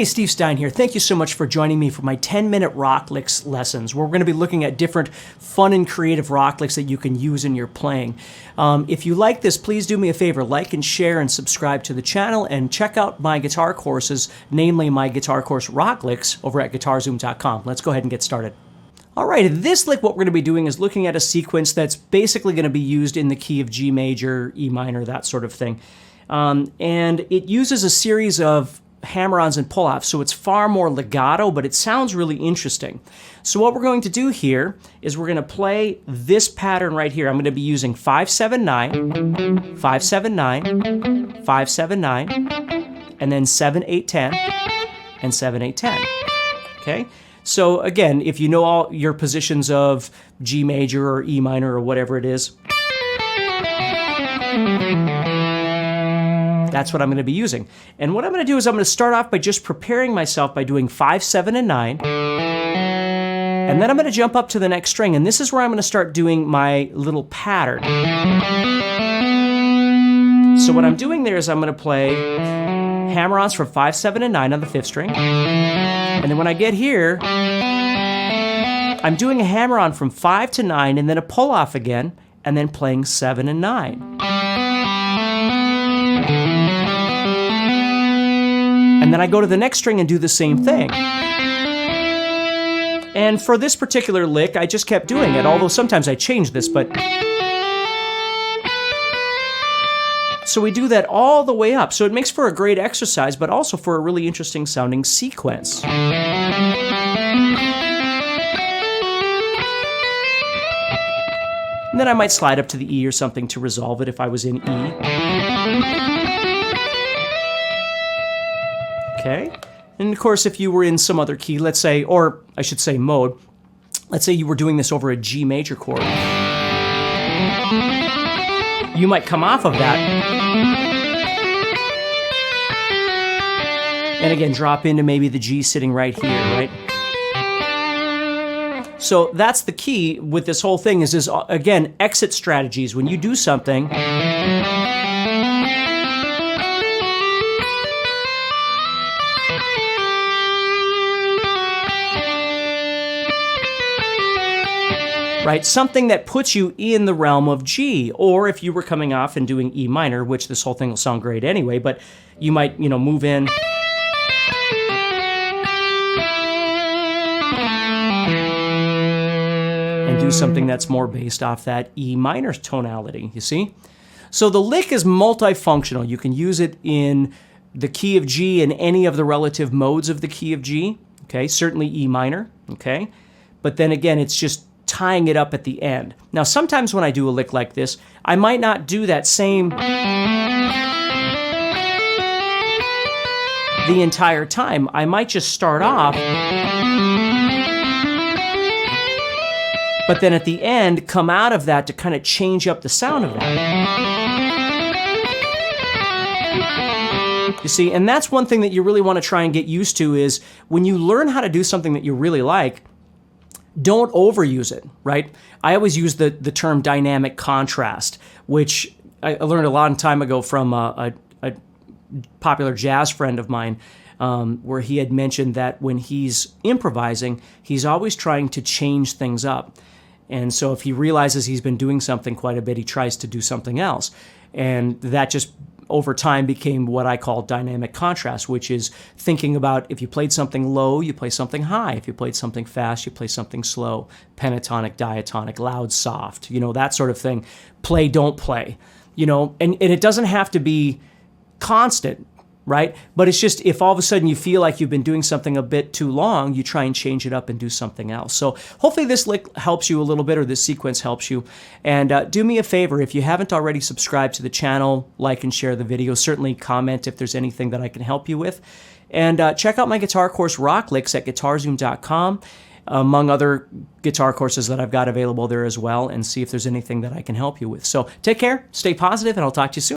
Hey, Steve Stine here. Thank you so much for joining me for my 10-minute rock licks lessons, where we're going to be looking at different fun and creative rock licks that you can use in your playing. If you like this, please do me a favor, like and share and subscribe to the channel, and check out my guitar courses, namely my guitar course Rock Licks over at guitarzoom.com. Let's go ahead and get started. All right, in this lick, what we're going to be doing is looking at a sequence that's basically going to be used in the key of G major, E minor, that sort of thing. And it uses a series of hammer-ons and pull-offs, so it's far more legato, but it sounds really interesting. So what we're going to do here is we're going to play this pattern right here. I'm going to be using 5-7-9, 5-7-9, 5-7-9, and then 7-8-10, and 7-8-10. Okay? So again, if you know all your positions of G major or E minor or whatever it is, that's what I'm going to be using. And what I'm going to do is I'm going to start off by just preparing myself by doing 5, 7, and 9. And then I'm going to jump up to the next string. And this is where I'm going to start doing my little pattern. So what I'm doing there is I'm going to play hammer-ons from 5, 7, and 9 on the 5th string. And then when I get here, I'm doing a hammer-on from 5 to 9 and then a pull-off again, and then playing 7 and 9. And then I go to the next string and do the same thing. And for this particular lick, I just kept doing it, although sometimes I change this, but... So we do that all the way up. So it makes for a great exercise, but also for a really interesting sounding sequence. And then I might slide up to the E or something to resolve it if I was in E. Okay, and of course if you were in some other key, let's say, or I should say mode, let's say you were doing this over a G major chord. You might come off of that and again drop into maybe the G sitting right here, right? So that's the key with this whole thing is again, exit strategies. When you do something, right? Something that puts you in the realm of G, or if you were coming off and doing E minor, which this whole thing will sound great anyway, but you might, move in. And do something that's more based off that E minor tonality, you see? So the lick is multifunctional. You can use it in the key of G and any of the relative modes of the key of G, okay? Certainly E minor, okay? But then again, it's just tying it up at the end. Now, sometimes when I do a lick like this, I might not do that same the entire time. I might just start off, but then at the end, come out of that to kind of change up the sound of that. You see, and that's one thing that you really want to try and get used to is when you learn how to do something that you really like, don't overuse it, right? I always use the term dynamic contrast, which I learned a long time ago from a popular jazz friend of mine, where he had mentioned that when he's improvising, he's always trying to change things up. And so if he realizes he's been doing something quite a bit, he tries to do something else. And that just over time became what I call dynamic contrast, which is thinking about if you played something low, you play something high. If you played something fast, you play something slow. Pentatonic, diatonic, loud, soft, that sort of thing. Play, don't play, and it doesn't have to be constant, right? But it's just if all of a sudden you feel like you've been doing something a bit too long, you try and change it up and do something else. So hopefully this lick helps you a little bit, or this sequence helps you. And do me a favor, if you haven't already subscribed to the channel, like and share the video. Certainly comment if there's anything that I can help you with. And check out my guitar course Rock Licks at guitarzoom.com, among other guitar courses that I've got available there as well, and see if there's anything that I can help you with. So take care, stay positive, and I'll talk to you soon.